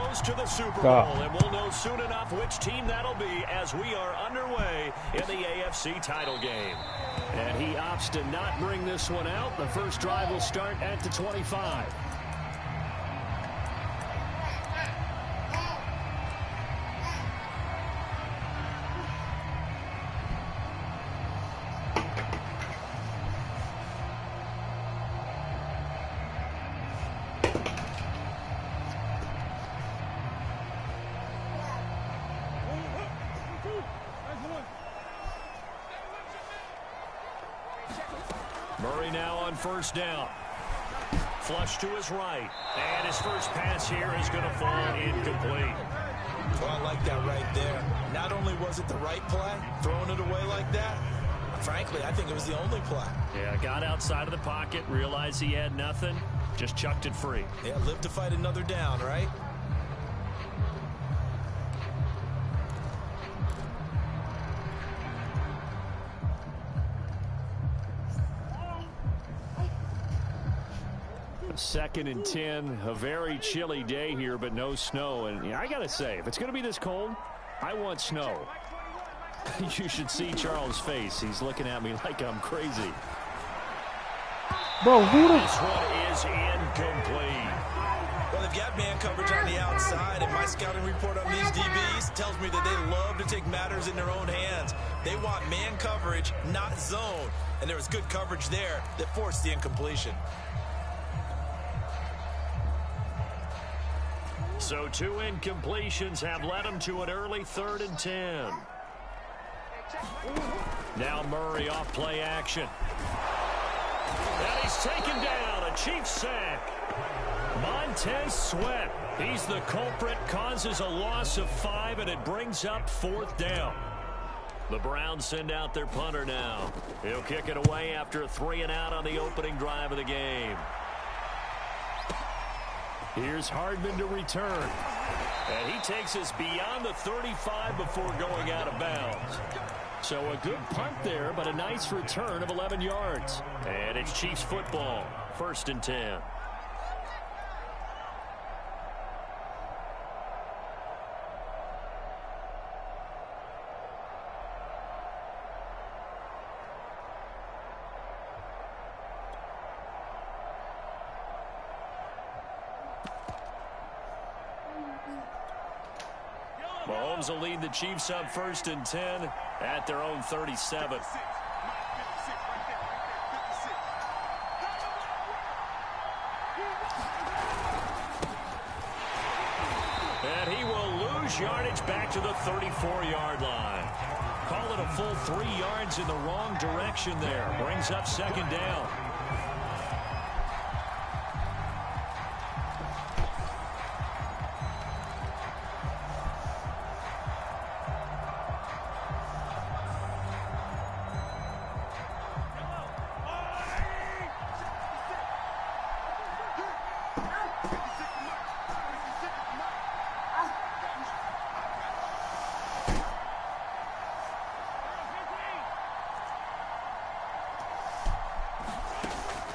goes to the Super Bowl, and we'll know soon enough which team that'll be as we are underway in the AFC title game. And he opts to not bring this one out. The first drive will start at the 25. Murray now on first down. Flush to his right. And his first pass here is going to fall incomplete. Well, I like that right there. Not only was it the right play, throwing it away like that, frankly, I think it was the only play. Yeah, got outside of the pocket, realized he had nothing, just chucked it free. Yeah, live to fight another down, right? Second and 10, a very chilly day here, but no snow. And I got to say, if it's going to be this cold, I want snow. You should see Charles' face. He's looking at me like I'm crazy. Bro, who the... This one is incomplete. Well, they've got man coverage on the outside, and my scouting report on these DBs tells me that they love to take matters in their own hands. They want man coverage, not zone. And there was good coverage there that forced the incompletion. So 2 incompletions have led him to an early 3rd and 10. Now Murray off play action. And he's taken down, a Chiefs sack. Montez Sweat, he's the culprit, causes a loss of 5, and it brings up 4th down. The Browns send out their punter now. He'll kick it away after a 3-and-out on the opening drive of the game. Here's Hardman to return. And he takes us beyond the 35 before going out of bounds. So a good punt there, but a nice return of 11 yards. And it's Chiefs football, 1st and 10. Mahomes will lead the Chiefs up 1st and 10 at their own 37. And he will lose yardage back to the 34-yard line. Call it a full 3 yards in the wrong direction there. Brings up 2nd down.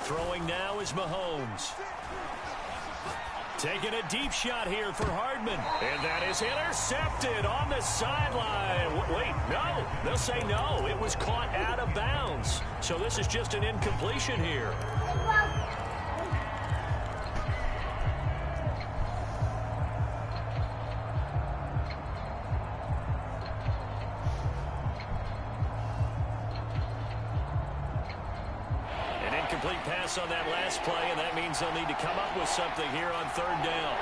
Throwing now is Mahomes. Taking a deep shot here for Hardman. And that is intercepted on the sideline. Wait, no. They'll say no. It was caught out of bounds. So this is just an incompletion here. Complete pass on that last play, and that means they'll need to come up with something here on 3rd down.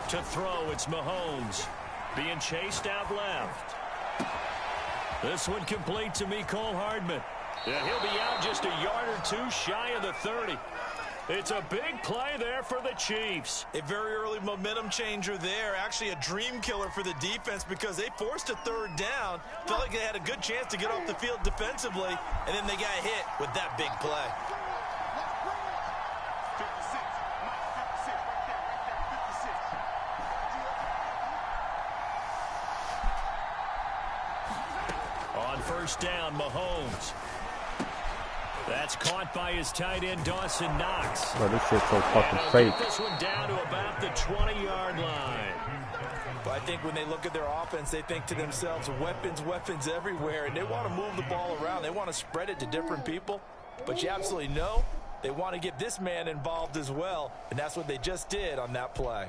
To throw, it's Mahomes. Being chased out left. This one complete to Mecole Hardman. Yeah, he'll be out just a yard or 2 shy of the 30. It's a big play there for the Chiefs. A very early momentum changer there. Actually a dream killer for the defense because they forced a 3rd down. Felt like they had a good chance to get off the field defensively, and then they got hit with that big play. first down, Mahomes. That's caught by his tight end, Dawson Knox. Bro, this shit's so fucking fake. This one down to about the 20-yard line. But I think when they look at their offense, they think to themselves, weapons, weapons everywhere, and they want to move the ball around. They want to spread it to different people. But you absolutely know they want to get this man involved as well, and that's what they just did on that play.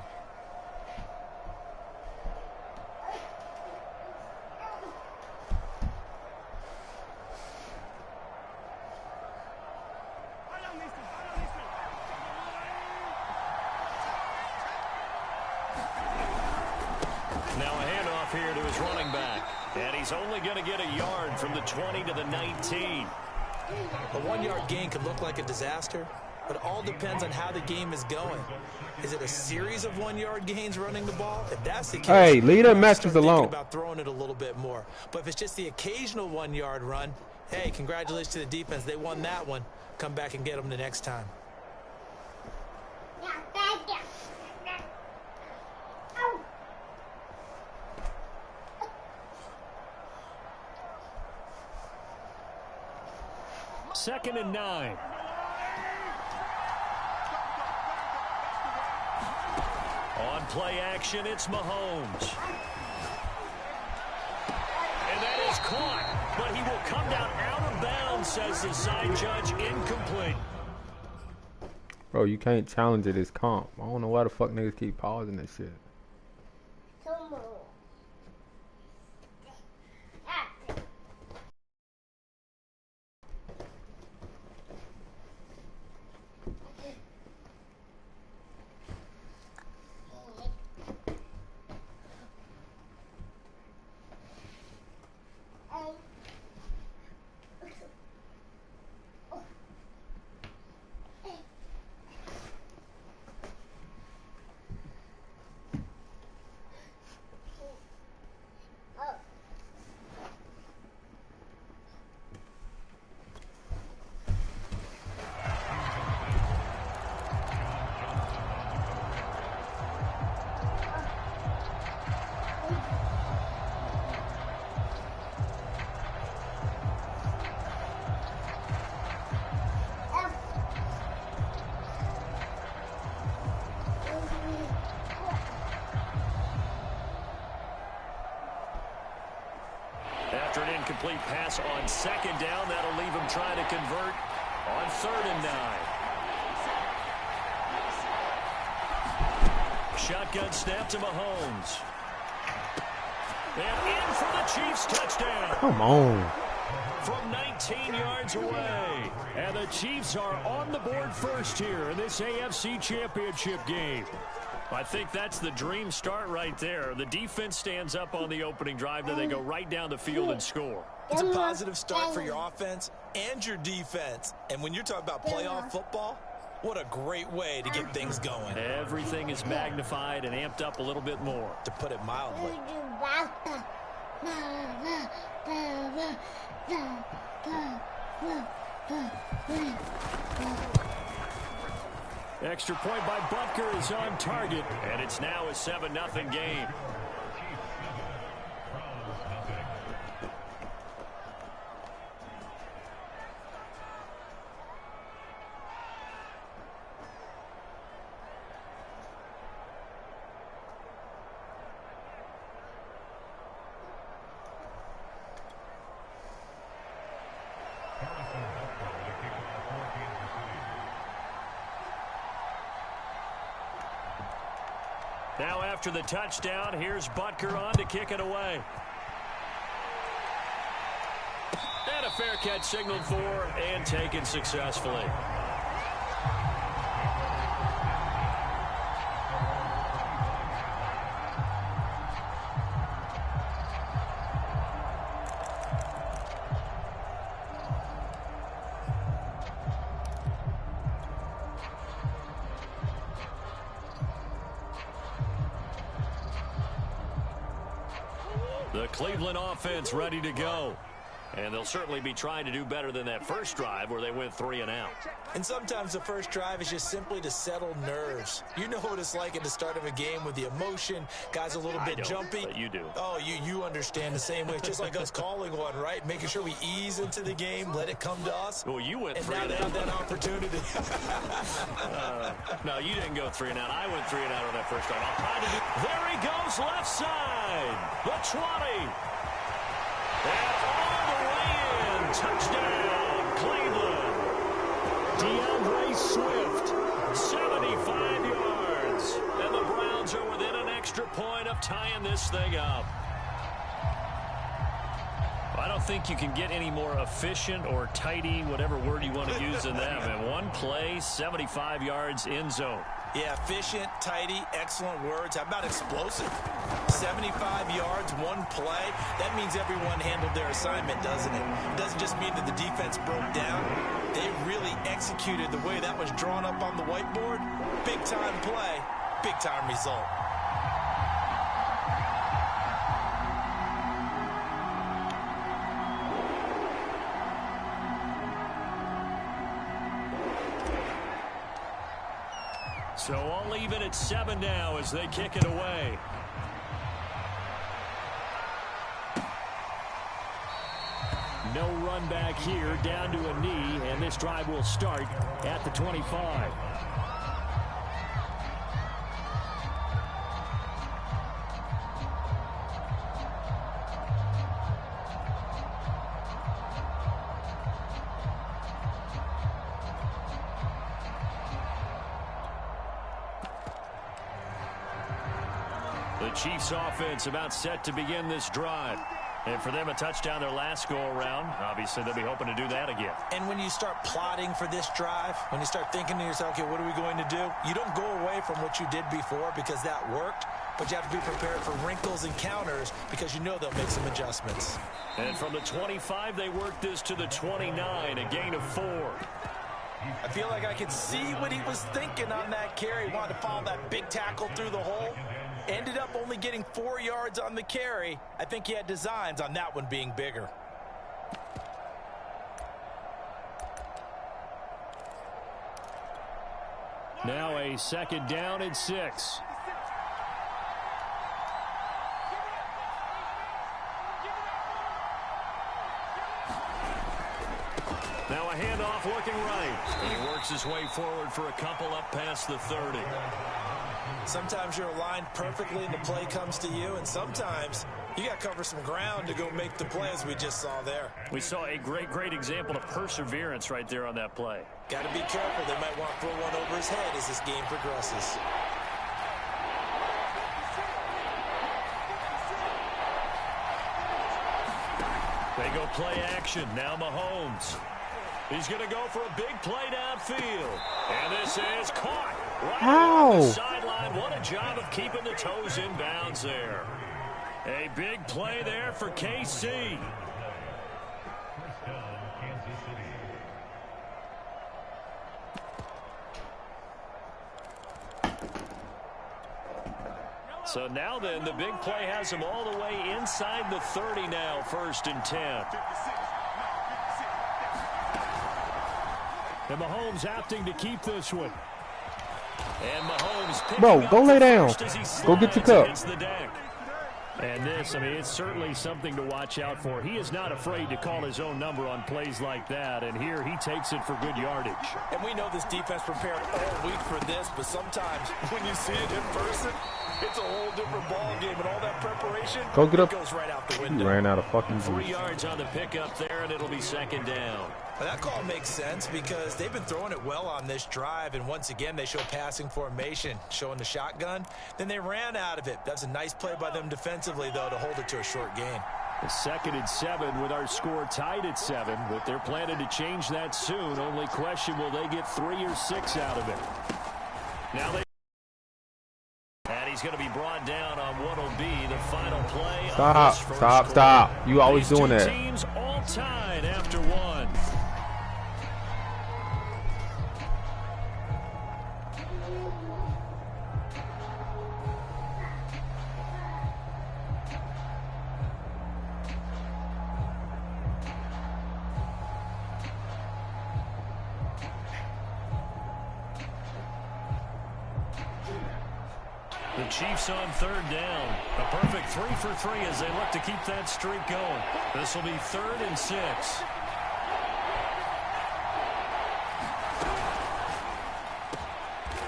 Now a handoff here to his running back. And he's only going to get a yard from the 20 to the 19. A 1-yard gain could look like a disaster, but it all depends on how the game is going. Is it a series of 1-yard gains running the ball? If that's the case, hey, leave the matches alone. About throwing it a little bit more. But if it's just the occasional 1-yard run, hey, congratulations to the defense. They won that one. Come back and get them the next time. Second and 9. On play action, it's Mahomes. And that is caught, but he will come down out of bounds, says the side judge, incomplete. Bro, you can't challenge it as comp. I don't know why the fuck niggas keep pausing this shit. After an incomplete pass on second down, that'll leave him trying to convert on 3rd and 9. Shotgun snap to Mahomes. And in for the Chiefs touchdown. Come on. From 19 yards away. And the Chiefs are on the board first here in this AFC Championship game. I think that's the dream start right there. The defense stands up on the opening drive, then they go right down the field and score. It's a positive start for your offense and your defense. And when you're talking about playoff football, what a great way to get things going. Everything is magnified and amped up a little bit more. To put it mildly. Extra point by Butker is on target, and it's now a 7-0 game. Now after the touchdown, here's Butker on to kick it away. And a fair catch signaled for and taken successfully. The Cleveland offense ready to go. And they'll certainly be trying to do better than that first drive where they went 3 and out. And sometimes the first drive is just simply to settle nerves. You know what it's like at the start of a game with the emotion, guys a little bit jumpy. But you do. Oh, you understand the same way. It's just like us calling one, right? Making sure we ease into the game, let it come to us. Well, you went and 3 now and they out. have that opportunity. No, you didn't go 3 and out. I went 3 and out on that first drive. There he goes, left side. The 20. And all the way in. Touchdown, Cleveland. DeAndre Swift, 75 yards. And the Browns are within an extra point of tying this thing up. I don't think you can get any more efficient or tidy, whatever word you want to use in them. And one play, 75 yards in zone. Yeah, efficient, tidy, excellent words. How about explosive? 75 yards, one play. That means everyone handled their assignment, doesn't it? It doesn't just mean that the defense broke down. They really executed the way that was drawn up on the whiteboard. Big-time play, big-time result. So all even at 7 now as they kick it away. No run back here, down to a knee, and this drive will start at the 25. The Chiefs offense about set to begin this drive. And for them, a touchdown their last go-around. Obviously, they'll be hoping to do that again. And when you start plotting for this drive, when you start thinking to yourself, okay, what are we going to do? You don't go away from what you did before because that worked, but you have to be prepared for wrinkles and counters because you know they'll make some adjustments. And from the 25, they work this to the 29, a gain of 4. I feel like I could see what he was thinking on that carry. He wanted to follow that big tackle through the hole. Ended up only getting 4 yards on the carry. I think he had designs on that one being bigger. Now a second down and 6. Now a handoff looking right. And he works his way forward for a couple up past the 30. Sometimes you're aligned perfectly and the play comes to you, and sometimes you got to cover some ground to go make the play as we just saw there. We saw a great example of perseverance right there on that play. Got to be careful. They might want to throw one over his head as this game progresses. They go play action. Now Mahomes. He's going to go for a big play downfield. And this is caught right on the sideline. What a job of keeping the toes in bounds there. A big play there for KC. So now then, the big play has him all the way inside the 30 now, 1st and 10. And Mahomes opting to keep this one. And Mahomes Bro, go lay down. Go get your cup. The deck. And this, I mean, it's certainly something to watch out for. He is not afraid to call his own number on plays like that. And here he takes it for good yardage. And we know this defense prepared all week for this, but sometimes when you see it in person, it's a whole different ball game, and all that preparation goes right out the window. He ran out of fucking 3 yards on the pickup there, and it'll be 2nd down. Well, that call makes sense because they've been throwing it well on this drive, and once again they show passing formation, showing the shotgun. Then they ran out of it. That's a nice play by them defensively, though, to hold it to a short gain. The 2nd and 7 with our score tied at 7, but they're planning to change that soon. Only question, will they get 3 or 6 out of it? Now they... And he's going to be brought down on what will be the final play. Stop. You always doing that. Teams all tied after 1. The Chiefs on third down. A perfect 3 for 3 as they look to keep that streak going. This will be 3rd and 6.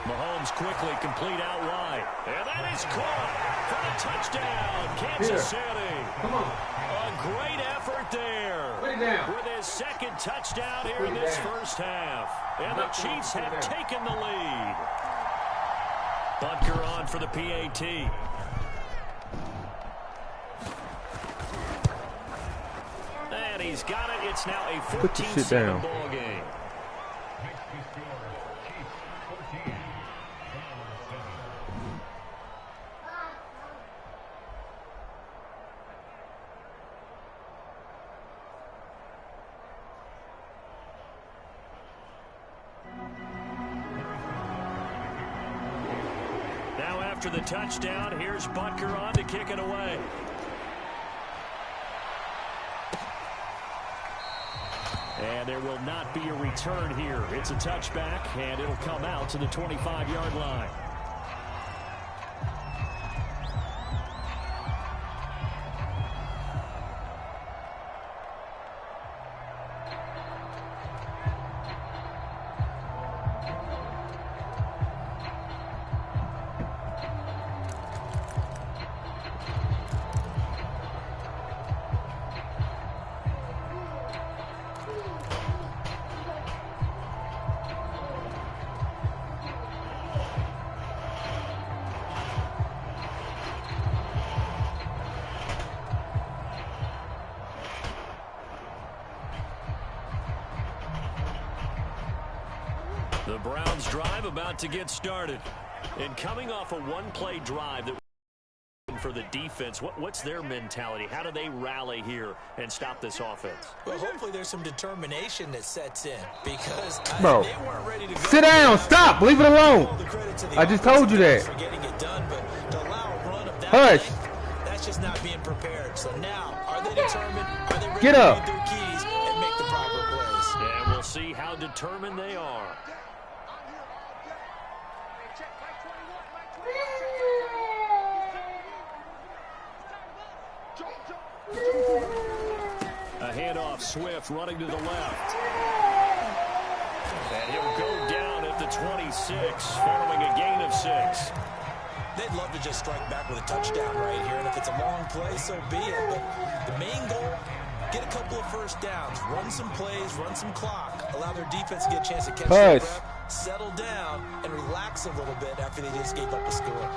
Mahomes quickly complete out wide. And that is caught for the touchdown. Kansas City. Come on. A great effort there. With his 2nd touchdown here in this first half. And the Chiefs have taken the lead. Butker on for the PAT. And he's got it. It's now a 14-7 ball game. After the touchdown, here's Butker on to kick it away. And there will not be a return here. It's a touchback, and it'll come out to the 25-yard line. The Browns drive about to get started. And coming off a one-play drive that for the defense, what's their mentality? How do they rally here and stop this offense? Well, hopefully there's some determination that sets in because Bro, they weren't ready to go. Sit down. Stop. Leave it alone. I just told you that. For getting it done, but to allow a run of that Hush. length, that's just not being prepared. So now, are they determined? Are they ready Get to up. read their keys and make the proper plays? And we'll see how determined they are. A handoff, Swift running to the left. And he'll go down at the 26, following a gain of 6. They'd love to just strike back with a touchdown right here, and if it's a long play, so be it. But the main goal, get a couple of first downs, run some plays, run some clock, allow their defense to get a chance to catch their breath, settle down, and relax a little bit after they just gave up a score.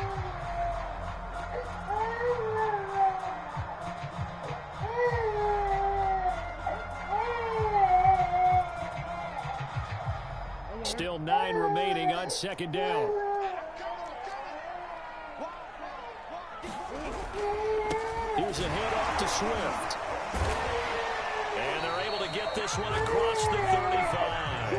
Still 9 remaining on second down. Here's a handoff to Swift. And they're able to get this one across the 35.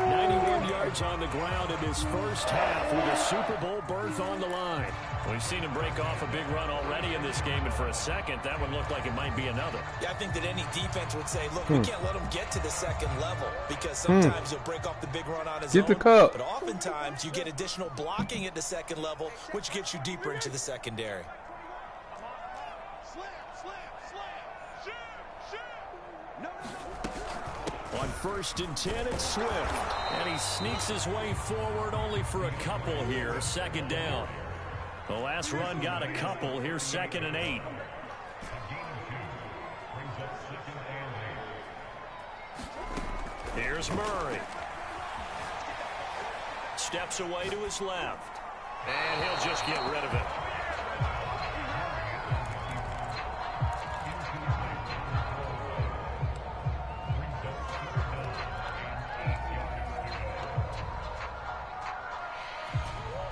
91 yards on the ground in his first half with a Super Bowl berth on the line. We've seen him break off a big run already in this game, and for a second, that one looked like it might be another. Yeah, I think that any defense would say, look, we can't let him get to the second level because sometimes he'll break off the big run on his own. Get the cup. But oftentimes, you get additional blocking at the second level, which gets you deeper into the secondary. On 1st and 10, it's Swift. And he sneaks his way forward only for a couple here. Second down. The last run got a couple. Here's 2nd and 8. Here's Murray. Steps away to his left. And he'll just get rid of it.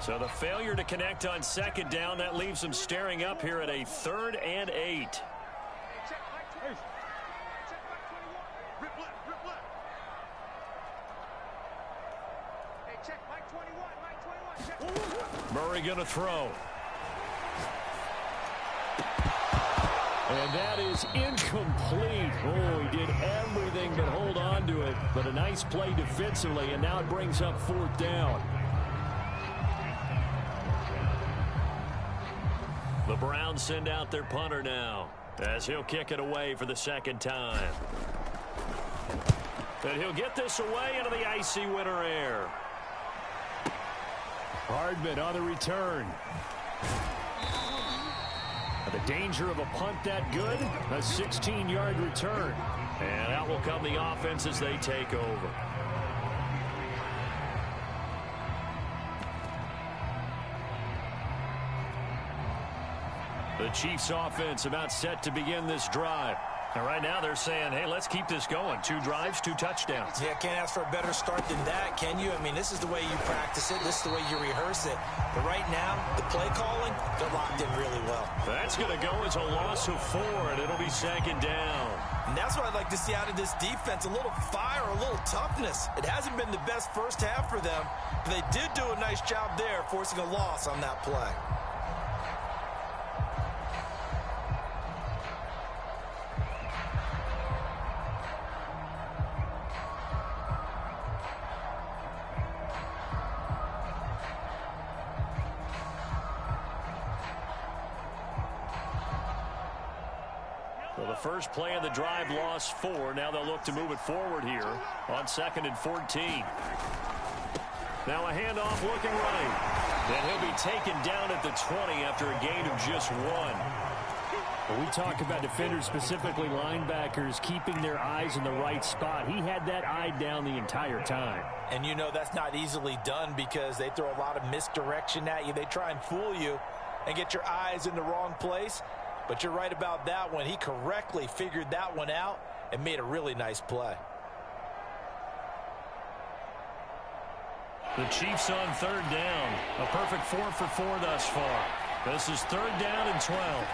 So the failure to connect on second down, that leaves them staring up here at a 3rd and 8. Murray going to throw. And that is incomplete. Oh, he did everything but hold on to it. But a nice play defensively, and now it brings up 4th down. The Browns send out their punter now, as he'll kick it away for the second time. And he'll get this away into the icy winter air. Hardman on the return. The danger of a punt that good? A 16-yard return. And out will come the offense as they take over. The Chiefs offense about set to begin this drive. And right now they're saying, hey, let's keep this going. 2 drives, 2 touchdowns. Yeah, can't ask for a better start than that, can you? I mean, this is the way you practice it. This is the way you rehearse it. But right now, the play calling, they're locked in really well. That's going to go as a loss of 4, and it'll be second down. And that's what I'd like to see out of this defense, a little fire, a little toughness. It hasn't been the best first half for them, but they did do a nice job there, forcing a loss on that play. Well, the first play of the drive lost 4. Now they'll look to move it forward here on 2nd and 14. Now a handoff looking right. And he'll be taken down at the 20 after a gain of just 1. When we talk about defenders, specifically linebackers, keeping their eyes in the right spot, he had that eye down the entire time. And you know that's not easily done because they throw a lot of misdirection at you. They try and fool you and get your eyes in the wrong place. But you're right about that one. He correctly figured that one out and made a really nice play. The Chiefs on 3rd down. A perfect 4 for 4 thus far. This is 3rd down and 12.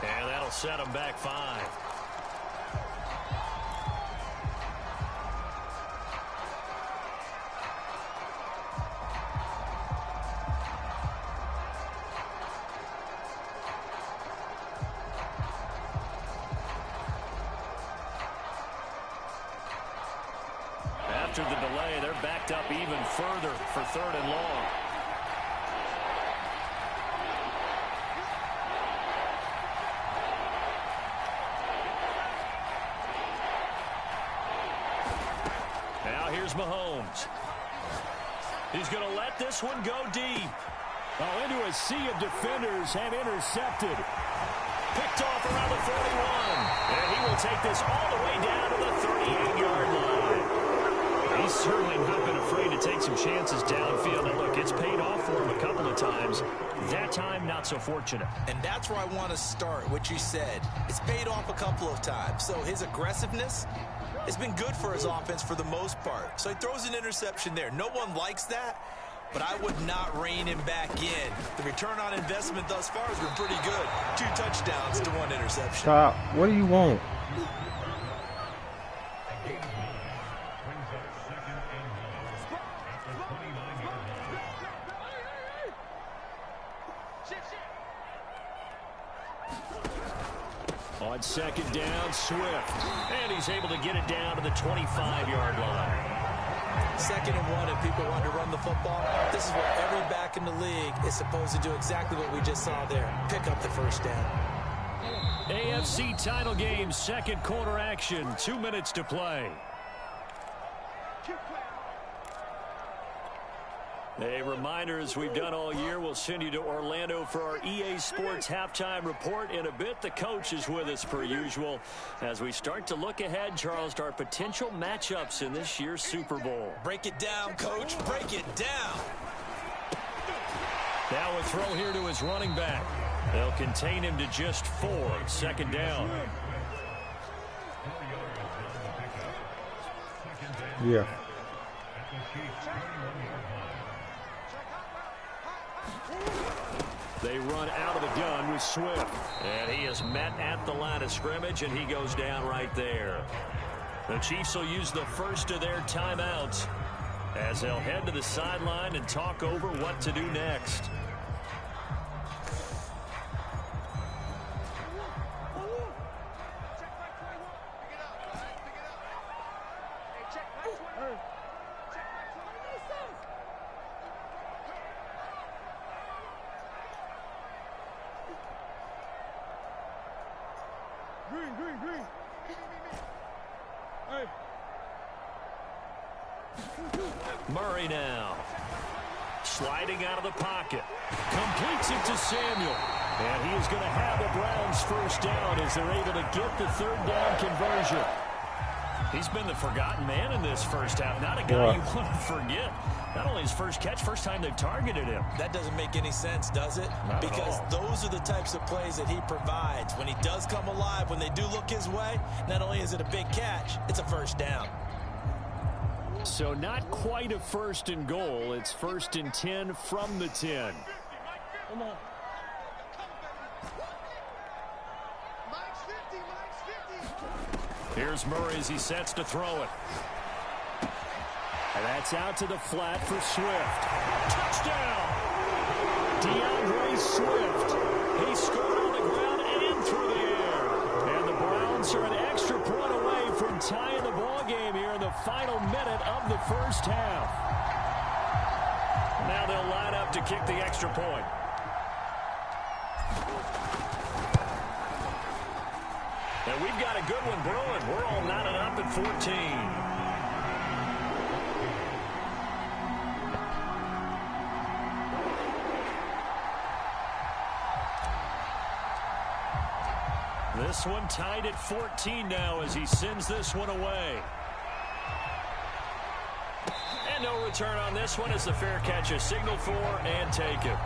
And that'll set them back 5. After the delay, they're backed up even further for 3rd and long. Now here's Mahomes. He's going to let this one go deep. Oh, into a sea of defenders and intercepted. Picked off around the 41. And he will take this all the way down to the 38-yard line. He's certainly not been afraid to take some chances downfield. And look, it's paid off for him a couple of times. That time, not so fortunate. And that's where I want to start, what you said. It's paid off a couple of times. So his aggressiveness has been good for his offense for the most part. So he throws an interception there. No one likes that, but I would not rein him back in. The return on investment thus far has been pretty good. 2 touchdowns to 1 interception. Stop. What do you want? On 2nd down, Swift. And he's able to get it down to the 25-yard line. 2nd and 1, and people want to run the football. This is where every back in the league is supposed to do exactly what we just saw there. Pick up the first down. AFC title game, 2nd quarter action. 2 minutes to play. A reminder, as we've done all year, we'll send you to Orlando for our EA Sports halftime report in a bit. The coach is with us per usual as we start to look ahead, Charles, to our potential matchups in this year's Super Bowl. Break it down, coach. Break it down. Now a throw here to his running back. They'll contain him to just 4. 2nd down. Yeah. They run out of the gun with Swift. And he is met at the line of scrimmage, and he goes down right there. The Chiefs will use the first of their timeouts as they'll head to the sideline and talk over what to do next. Murray now. Sliding out of the pocket. Completes it to Samuel. And he is going to have the Browns first down as they're able to get the third down conversion. He's been the forgotten man in this first half. Not a guy you want to forget. Not only his first catch, first time they've targeted him. That doesn't make any sense, does it? Not because those are the types of plays that he provides. When he does come alive, when they do look his way, not only is it a big catch, it's a first down. So not quite a first and goal. It's first and 10 from the 10. Come on. Here's Murray as he sets to throw it. And that's out to the flat for Swift. Touchdown! DeAndre Swift. He scored on the ground and through the air. And the Browns are an extra point away from tying the ball game here in the final minute of the first half. Now they'll line up to kick the extra point. And we've got a good one brewing. We're all knotted up at 14. This one tied at 14 now as he sends this one away. And no return on this one as the fair catch is signaled for and taken.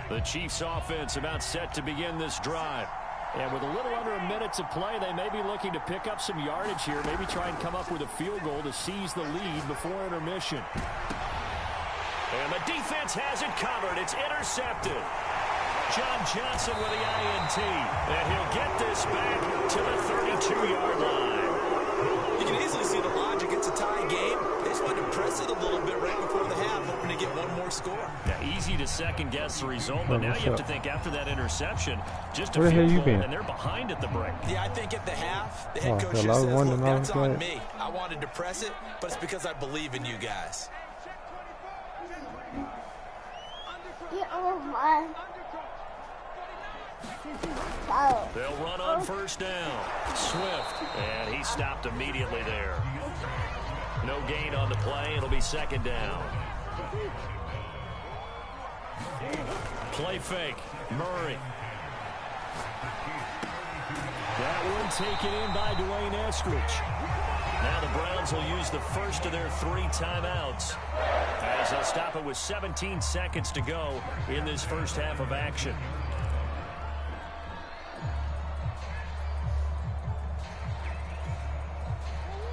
The Chiefs offense about set to begin this drive. And with a little under a minute to play, they may be looking to pick up some yardage here, maybe try and come up with a field goal to seize the lead before intermission. And the defense has it covered. It's intercepted. John Johnson with the INT. And he'll get this back to the 32-yard line. You can easily see the logic. It's a tie game. They just wanted to press it a little bit right before the half, hoping to get one more score. Yeah, easy to second-guess the result, but now you have to think after that interception, just a Where the hell field you goal, been? and they're behind at the break. Yeah, I think at the half, the head coach hello, just says, one look, and that's all on that. me. I wanted to press it, but it's because I believe in you guys. They'll run on first down. Swift, and he stopped immediately there. No gain on the play. It'll be second down. Play fake. Murray. That one taken in by Dwayne Eskridge. Now the Browns will use the first of their 3 timeouts as they'll stop it with 17 seconds to go in this first half of action.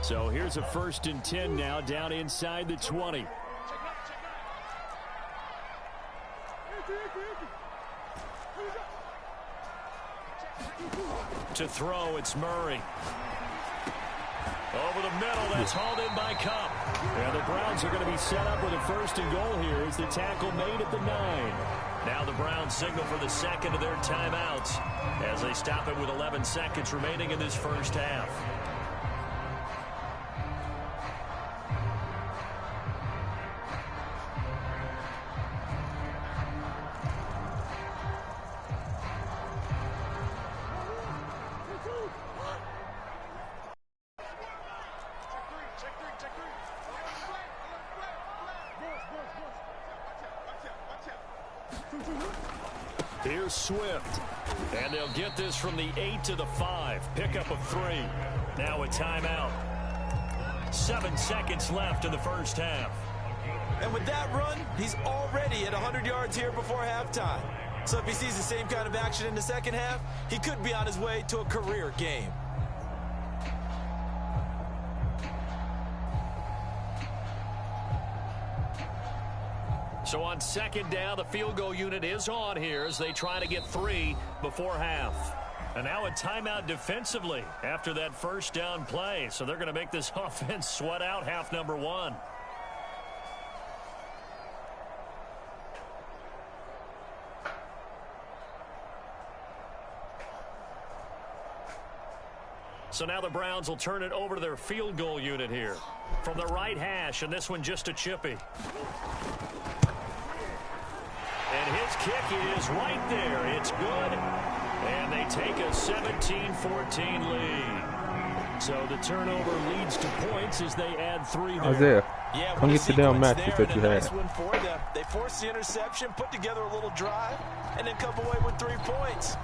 So here's a first and 10 now down inside the 20. To throw, it's Murray. Over the middle, that's hauled in by Kupp. And the Browns are going to be set up with a first and goal here as the tackle made at the 9. Now the Browns signal for the second of their timeouts as they stop it with 11 seconds remaining in this first half. Here's Swift. And they'll get this from the 8 to the 5. Pickup of 3. Now a timeout. 7 seconds left in the first half. And with that run, he's already at 100 yards here before halftime. So if he sees the same kind of action in the second half, he could be on his way to a career game. So on second down, the field goal unit is on here as they try to get 3 before half. And now a timeout defensively after that first down play. So they're going to make this offense sweat out half number 1. So now the Browns will turn it over to their field goal unit here. From the right hash, and this one just a chippy. And his kick is right there. It's good. And they take a 17-14 lead. So the turnover leads to points as they add 3 there. Isaiah, Yeah, come get the damn matches that you had. Nice one for them. They forced the interception, put together a little drive, and then come away with 3 points.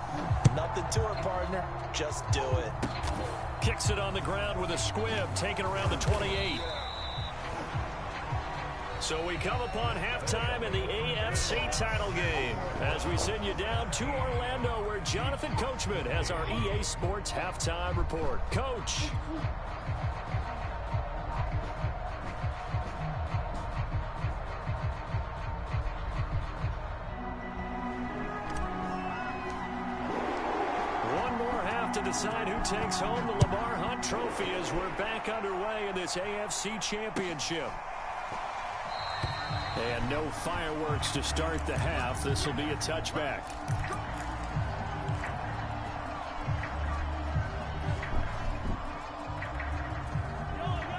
Nothing to it, partner. Just do it. Kicks it on the ground with a squib, taken around the 28. So we come upon halftime in the AFC title game as we send you down to Orlando where Jonathan Coachman has our EA Sports halftime report. Coach. One more half to decide who takes home the Lamar Hunt Trophy as we're back underway in this AFC Championship. And no fireworks to start the half. This will be a touchback.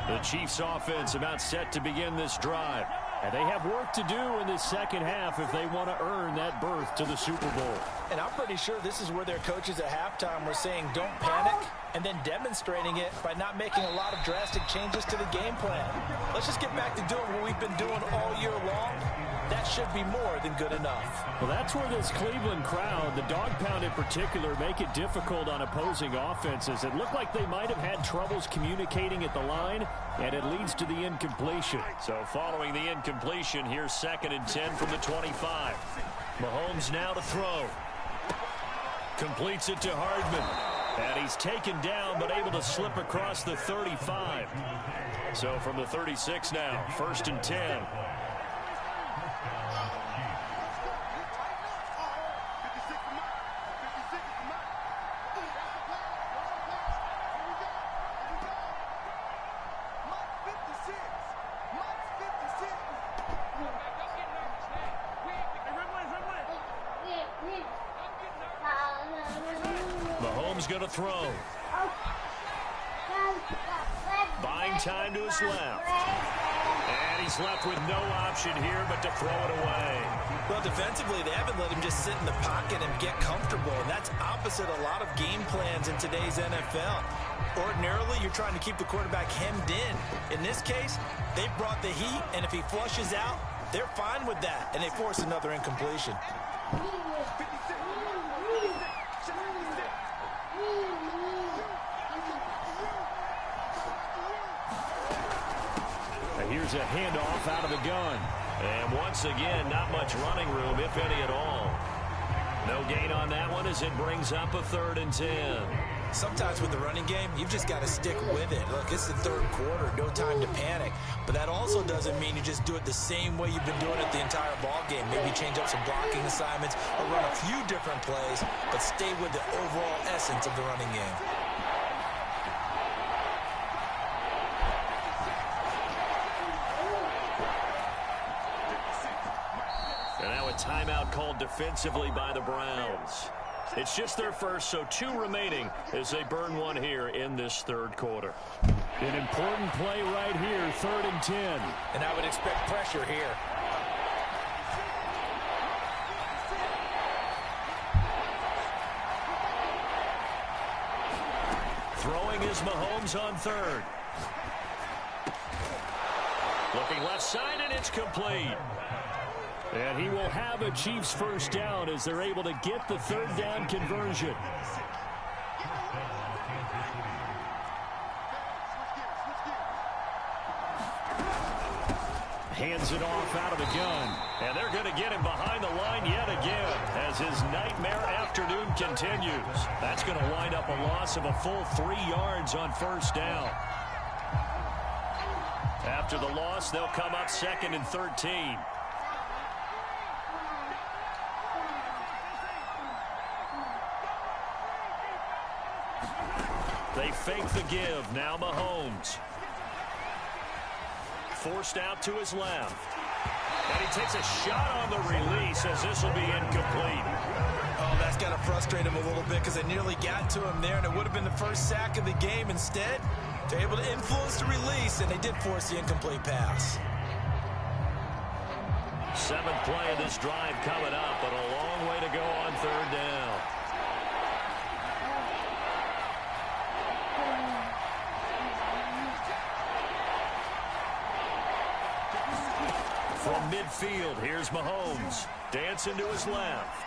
The Chiefs offense about set to begin this drive. And they have work to do in this second half if they want to earn that berth to the Super Bowl. And I'm pretty sure this is where their coaches at halftime were saying don't panic, and then demonstrating it by not making a lot of drastic changes to the game plan. Let's just get back to doing what we've been doing all year long. That should be more than good enough. Well, that's where this Cleveland crowd, the dog pound in particular, make it difficult on opposing offenses. It looked like they might have had troubles communicating at the line, and it leads to the incompletion. So following the incompletion, here's 2nd and 10 from the 25. Mahomes now to throw. Completes it to Hardman. And he's taken down but able to slip across the 35. So from the 36 now, 1st and 10. Mahomes going to throw. Buying time to his left. And he's left with no option here but to throw it away. Well, defensively, they haven't let him just sit in the pocket and get comfortable, and that's opposite a lot of game plans in today's NFL. Ordinarily, you're trying to keep the quarterback hemmed in. In this case, they brought the heat, and if he flushes out, they're fine with that, and they force another incompletion. Here's a handoff out of the gun. And once again, not much running room, if any at all. No gain on that one as it brings up a 3rd and 10. Sometimes with the running game, you've just got to stick with it. Look, it's the 3rd quarter, no time to panic. But that also doesn't mean you just do it the same way you've been doing it the entire ball game. Maybe change up some blocking assignments or run a few different plays, but stay with the overall essence of the running game. And now a timeout called defensively by the Browns. It's just their first, so 2 remaining as they burn one here in this 3rd quarter. An important play right here, 3rd and 10. And I would expect pressure here. Throwing is Mahomes on 3rd. Looking left side, and it's complete. And he will have a Chiefs first down as they're able to get the 3rd down conversion. Hands it off out of the gun. And they're going to get him behind the line yet again as his nightmare afternoon continues. That's going to wind up a loss of a full 3 yards on 1st down. After the loss, they'll come up 2nd and 13. They fake the give. Now Mahomes. Forced out to his left. And he takes a shot on the release as this will be incomplete. Oh, that's got to frustrate him a little bit because they nearly got to him there, and it would have been the first sack of the game. Instead, they're able to influence the release, and they did force the incomplete pass. 7th play of this drive coming up, but a long way to go on 3rd down. From midfield, here's Mahomes. Dancing to his left.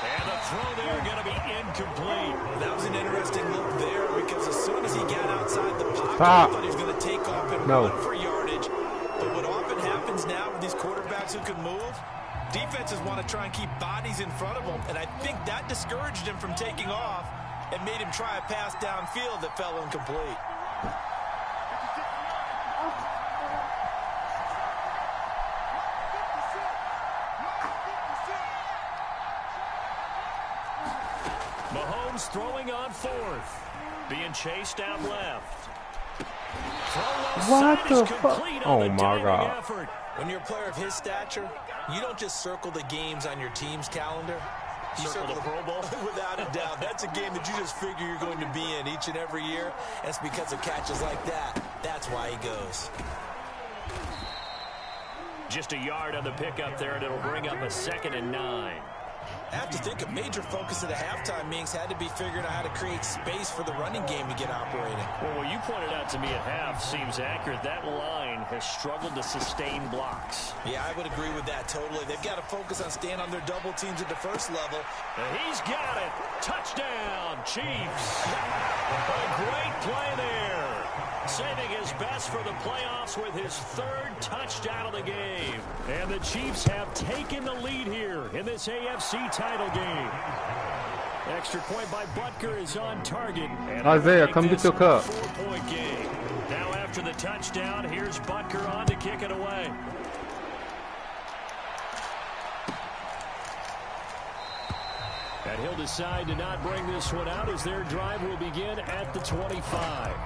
And the throw there going to be incomplete. That was an interesting look there because as soon as he got outside the pocket, Stop. I thought he was going to take off and run for yardage. But what often happens now with these quarterbacks who can move, defenses want to try and keep bodies in front of them. And I think that discouraged him from taking off and made him try a pass downfield that fell incomplete. Mahomes throwing on 4th. Being chased out left. What the fuck? Oh my God. Effort. When you're a player of his stature, you don't just circle the games on your team's calendar. You Circle the Pro Bowl? Without a doubt. That's a game that you just figure you're going to be in each and every year. And it's because of catches like that. That's why he goes. Just a yard on the pickup there, and it'll bring up a 2nd and 9. I have to think a major focus at the halftime meetings had to be figuring out how to create space for the running game to get operating. Well, what you pointed out to me at half seems accurate. That line has struggled to sustain blocks. Yeah, I would agree with that totally. They've got to focus on staying on their double teams at the first level. And he's got it. Touchdown, Chiefs. A great play there. Saving his best for the playoffs with his 3rd touchdown of the game. And the Chiefs have taken the lead here in this AFC title game. Extra point by Butker is on target. And Isaiah, come get your cup. 4-point game. Now after the touchdown, here's Butker on to kick it away. And he'll decide to not bring this one out as their drive will begin at the 25.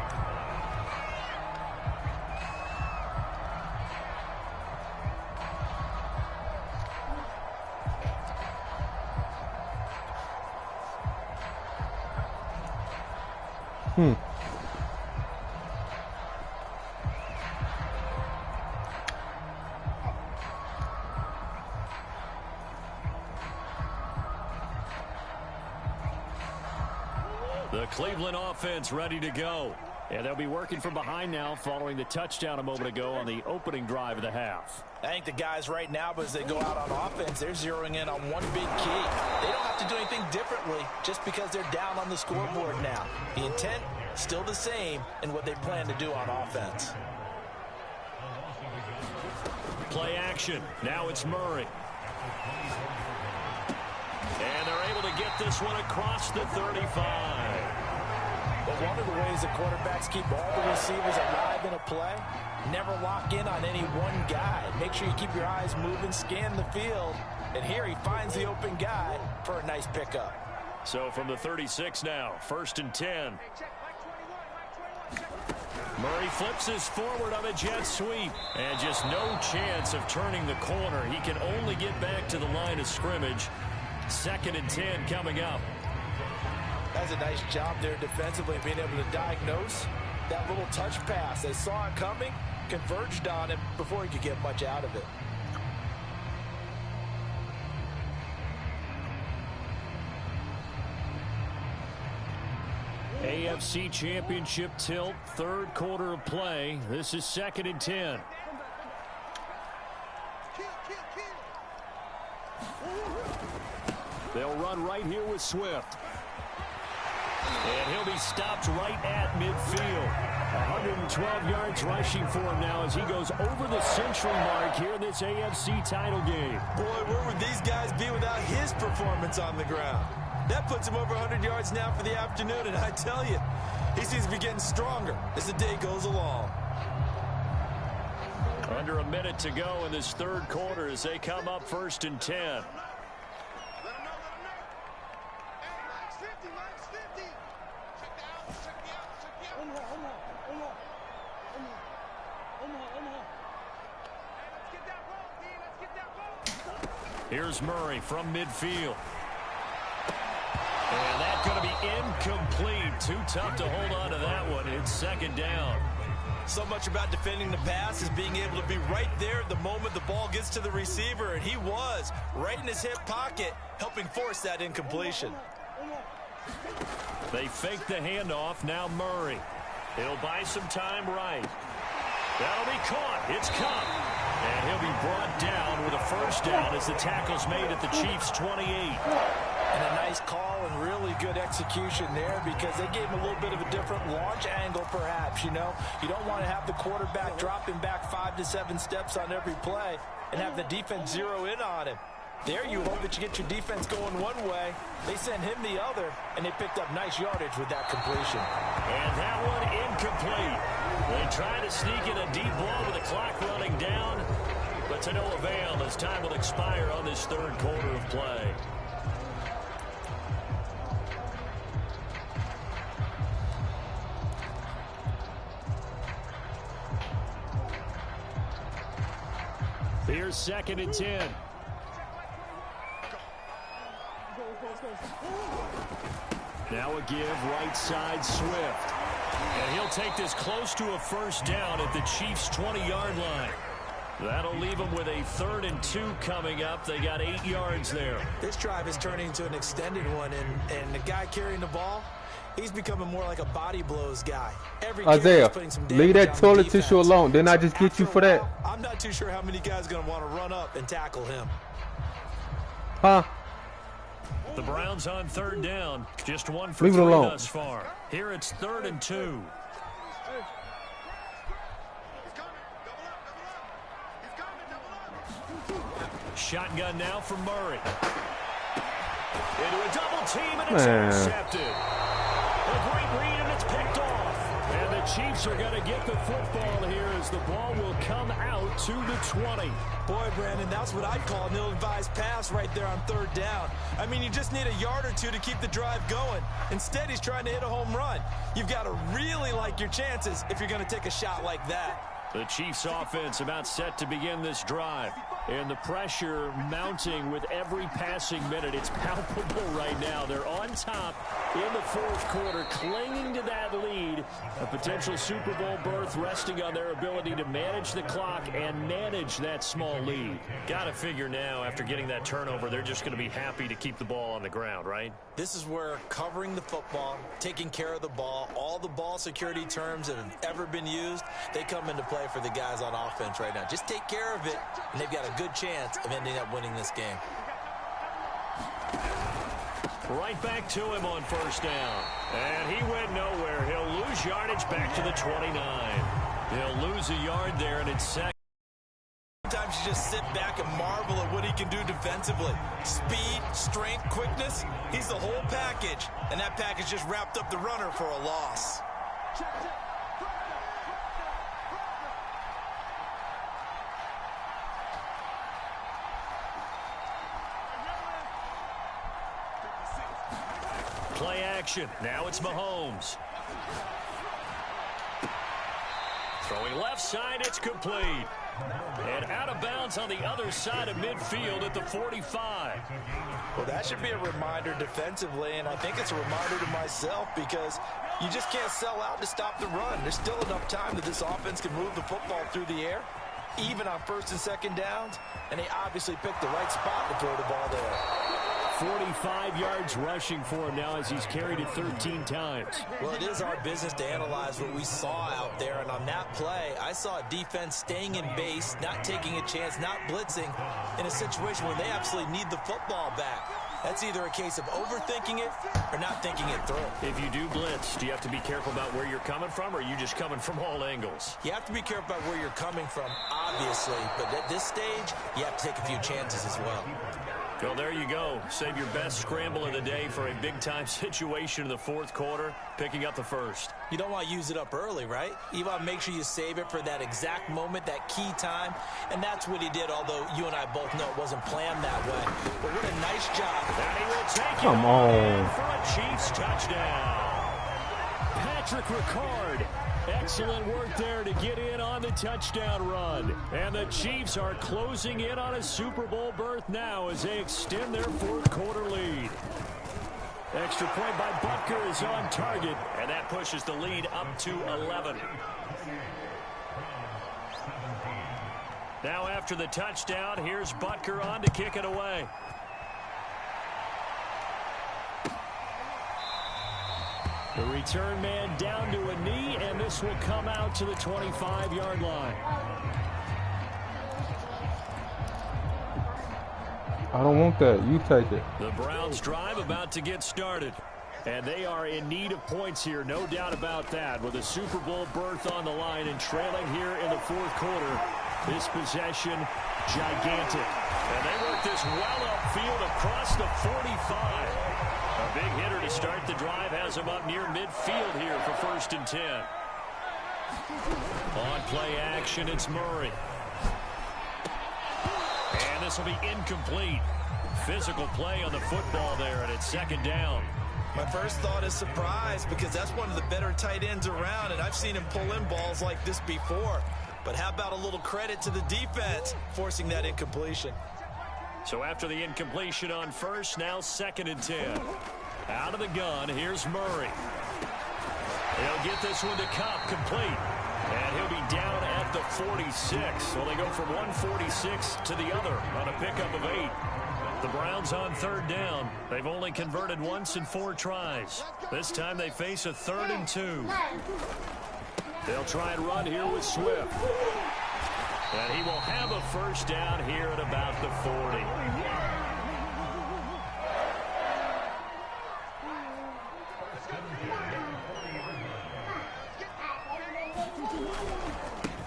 The Cleveland offense ready to go. And they'll be working from behind now following the touchdown a moment ago on the opening drive of the half. I think the guys right now, as they go out on offense, they're zeroing in on one big key. They don't have to do anything differently just because they're down on the scoreboard now. The intent, still the same in what they plan to do on offense. Play action. Now it's Murray. And they're able to get this one across the 35. But one of the ways the quarterbacks keep all the receivers alive in a play, never lock in on any one guy. Make sure you keep your eyes moving, scan the field. And here he finds the open guy for a nice pickup. So from the 36 now, 1st and 10. Murray flips his forward on a jet sweep. And just no chance of turning the corner. He can only get back to the line of scrimmage. 2nd and 10 coming up. That's a nice job there defensively, being able to diagnose that little touch pass. They saw it coming, converged on it before he could get much out of it. AFC Championship tilt, 3rd quarter of play. This is 2nd and 10. They'll run right here with Swift. And he'll be stopped right at midfield. 112 yards rushing for him now as he goes over the century mark here in this AFC title game. Boy, where would these guys be without his performance on the ground? That puts him over 100 yards now for the afternoon, and I tell you, he seems to be getting stronger as the day goes along. Under a minute to go in this 3rd quarter as they come up 1st and 10. Here's Murray from midfield. And that's going to be incomplete. Too tough to hold on to that one. It's second down. So much about defending the pass is being able to be right there at the moment the ball gets to the receiver, and he was right in his hip pocket, helping force that incompletion. They fake the handoff. Now Murray. He'll buy some time right. That'll be caught. It's Kupp. And he'll be brought down with a first down as the tackle's made at the Chiefs' 28. And a nice call and really good execution there because they gave him a little bit of a different launch angle perhaps, you know. You don't want to have the quarterback dropping back 5 to 7 steps on every play and have the defense zero in on him. There you hope that you get your defense going one way. They sent him the other, and they picked up nice yardage with that completion. And that one incomplete. They try to sneak in a deep ball with the clock running down, but to no avail as time will expire on this third quarter of play. Here's second and 10. Now a give right side Swift. And he'll take this close to a first down at the Chiefs' 20-yard line. That'll leave them with a 3rd and 2 coming up. They got 8 yards there. This drive is turning into an extended one, and the guy carrying the ball, he's becoming more like a body blows guy. Isaiah, leave that toilet tissue alone. Didn't I just get you for that? I'm not too sure how many guys are going to want to run up and tackle him. Huh? The Browns on 3rd down. Just 1 for 3 thus far. Here it's 3rd and 2. Shotgun now for Murray. Into a double team, and it's intercepted. A great read, and it's picked off. And the Chiefs are going to get the football here as the ball will come out to the 20. Boy, Brandon, that's what I'd call an ill-advised pass right there on 3rd down. I mean, you just need a yard or two to keep the drive going. Instead, he's trying to hit a home run. You've got to really like your chances if you're going to take a shot like that. The Chiefs offense about set to begin this drive. And the pressure mounting with every passing minute. It's palpable right now. They're on top in the 4th quarter, clinging to that lead. A potential Super Bowl berth resting on their ability to manage the clock and manage that small lead. Got to figure now, after getting that turnover, they're just going to be happy to keep the ball on the ground, right? This is where covering the football, taking care of the ball, all the ball security terms that have ever been used, they come into play for the guys on offense right now. Just take care of it, and they've got a good chance of ending up winning this game. Right back to him on 1st down. And he went nowhere. He'll lose yardage back to the 29. He'll lose a yard there, and it's second. Sometimes you just sit back and marvel at what he can do defensively. Speed, strength, quickness, he's the whole package. And that package just wrapped up the runner for a loss. Play action. Now it's Mahomes. Throwing left side, it's complete. And out of bounds on the other side of midfield at the 45. Well, that should be a reminder defensively, and I think it's a reminder to myself because you just can't sell out to stop the run. There's still enough time that this offense can move the football through the air, even on 1st and 2nd downs, and they obviously picked the right spot to throw the ball there. 45 yards rushing for him now as he's carried it 13 times. Well, it is our business to analyze what we saw out there, and on that play, I saw a defense staying in base, not taking a chance, not blitzing in a situation where they absolutely need the football back. That's either a case of overthinking it or not thinking it through. If you do blitz, do you have to be careful about where you're coming from, or are you just coming from all angles? You have to be careful about where you're coming from, obviously, but at this stage, you have to take a few chances as well. Well, there you go. Save your best scramble of the day for a big-time situation in the 4th quarter, picking up the 1st. You don't want to use it up early, right? You want to make sure you save it for that exact moment, that key time, and that's what he did, although you and I both know it wasn't planned that way. But what a nice job. And he will take Come on. for a Chiefs touchdown. Patrick Ricard Excellent work there to get in on the touchdown run. And the Chiefs are closing in on a Super Bowl berth now as they extend their fourth quarter lead. Extra point by Butker is on target, and that pushes the lead up to 11. Now after the touchdown, here's Butker on to kick it away. The return man down to a knee, and this will come out to the 25-yard line. I don't want that. You take it. The Browns drive about to get started. And they are in need of points here, no doubt about that. With a Super Bowl berth on the line and trailing here in the fourth quarter. This possession, gigantic. And they work this well upfield across the 45. A big hitter to start the drive has him up near midfield here for 1st and 10. On play action, it's Murray. And this will be incomplete. Physical play on the football there, and it's 2nd down. My first thought is surprise, because that's one of the better tight ends around, and I've seen him pull in balls like this before. But how about a little credit to the defense forcing that incompletion? So after the incompletion on first, now 2nd and 10. Out of the gun, here's Murray. He'll get this one to Kupp, complete. And he'll be down at the 46. So they go from 146 to the other on a pickup of 8. The Browns on 3rd down. They've only converted once in 4 tries. This time they face a 3rd and 2. They'll try and run here with Swift. And he will have a 1st down here at about the 40.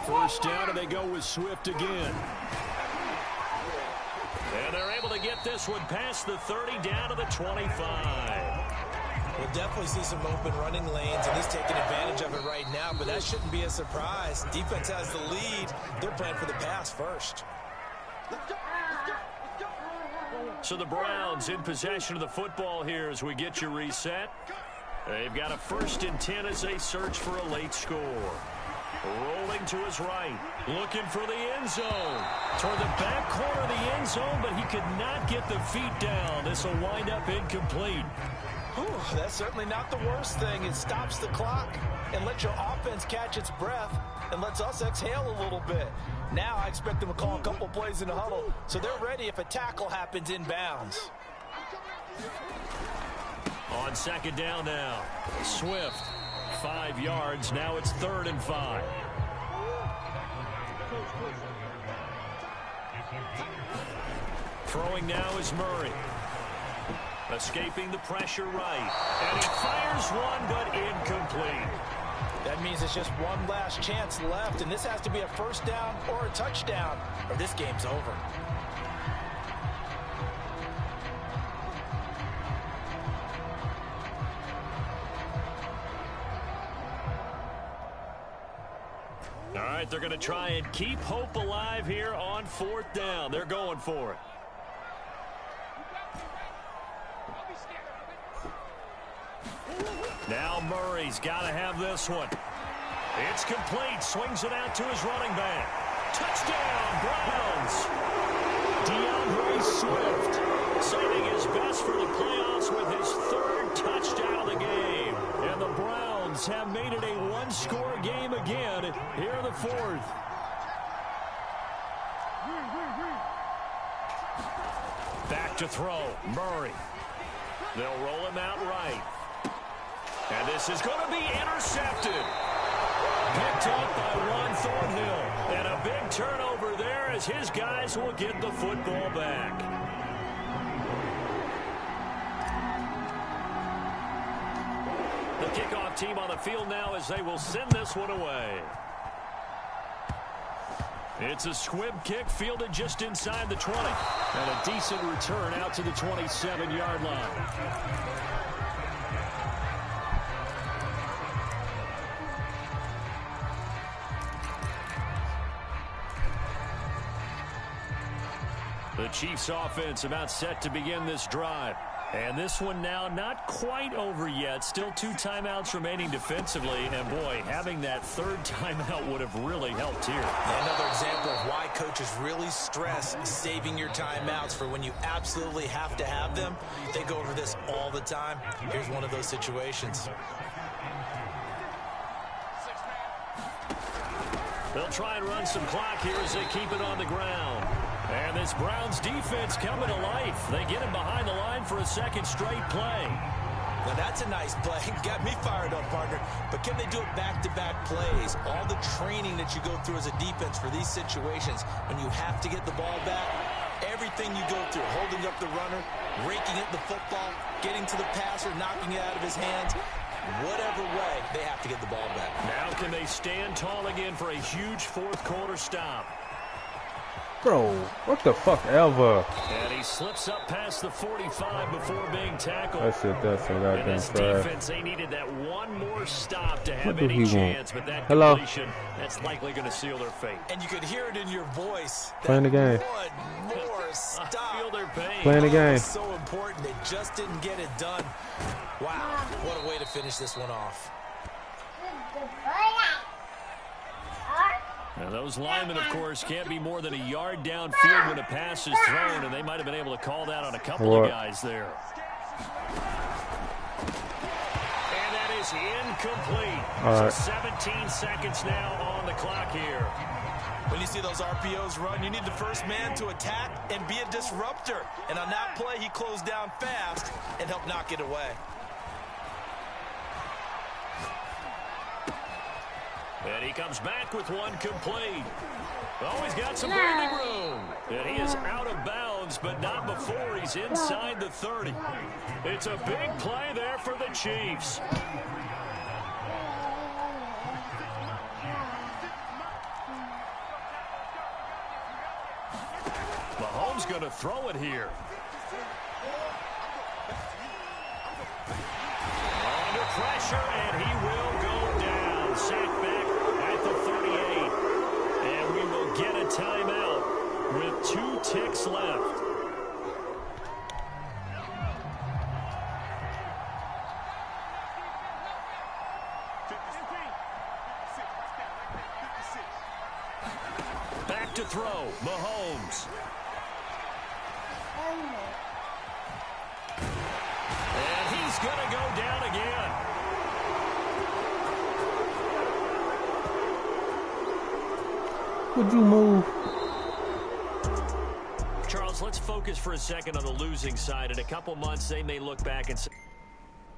First down, and they go with Swift again. And they're able to get this one past the 30 down to the 25. We'll definitely see some open running lanes, and he's taking advantage of it right now, but that shouldn't be a surprise. Defense has the lead. They're playing for the pass first. So the Browns in possession of the football here as we get you reset. They've got a 1st and 10 as they search for a late score. Rolling to his right, looking for the end zone. Toward the back corner of the end zone, but he could not get the feet down. This will wind up incomplete. Whew, that's certainly not the worst thing. It stops the clock and lets your offense catch its breath and lets us exhale a little bit. Now I expect them to call a couple plays in the huddle, so they're ready if a tackle happens inbounds. On 2nd down now, Swift, 5 yards. Now it's 3rd and 5. Throwing now is Murray. Escaping the pressure right. And he fires one, but incomplete. That means it's just one last chance left, and this has to be a 1st down or a touchdown, or this game's over. All right, they're going to try and keep hope alive here on 4th down. They're going for it. Now Murray's got to have this one. It's complete. Swings it out to his running back. Touchdown, Browns. DeAndre Swift saving his best for the playoffs with his 3rd touchdown of the game. And the Browns have made it a 1-score game again here in the 4th. Back to throw. Murray. They'll roll him out right. And this is going to be intercepted. Picked up by Juan Thornhill. And a big turnover there as his guys will get the football back. The kickoff team on the field now as they will send this one away. It's a squib kick fielded just inside the 20. And a decent return out to the 27-yard line. The Chiefs offense about set to begin this drive. And this one now not quite over yet. Still 2 timeouts remaining defensively. And, boy, having that 3rd timeout would have really helped here. Another example of why coaches really stress saving your timeouts for when you absolutely have to have them. They go over this all the time. Here's one of those situations. They'll try and run some clock here as they keep it on the ground. And this Browns defense coming to life. They get him behind the line for a 2nd straight play. Now that's a nice play. Got me fired up, partner. But can they do it back-to-back plays? All the training that you go through as a defense for these situations, when you have to get the ball back, everything you go through, holding up the runner, raking at the football, getting to the passer, knocking it out of his hands, whatever way, they have to get the ball back. Now can they stand tall again for a huge 4th quarter stop? Bro, what the fuck ever? And he slips up past the 45 before being tackled. That's so In goddamn this trash. defense, they needed that one more stop to have What do any he want? chance, but that Hello? completion, that's likely going to seal their fate. And you could hear it in your voice. Playing the game. One more stop. I feel their pain. Playing the game. So important. They just didn't get it done. Wow, what a way to finish this one off. Now those linemen, of course, can't be more than a yard downfield when a pass is thrown, and they might have been able to call that on a couple of guys there. And that is incomplete. All right. So 17 seconds now on the clock here. When you see those RPOs run, you need the first man to attack and be a disruptor. And on that play, he closed down fast and helped knock it away. And he comes back with one complete. Oh, he's got some breathing room. And he is out of bounds, but not before he's inside the 30. It's a big play there for the Chiefs. Mahomes going to throw it here. Under pressure, and he will go down. Sacked back at the 38. And we will get a timeout with 2 ticks left. Back to throw, Mahomes. And he's going to go down again. Would you move? Charles, let's focus for a second on the losing side. In a couple months, they may look back and say,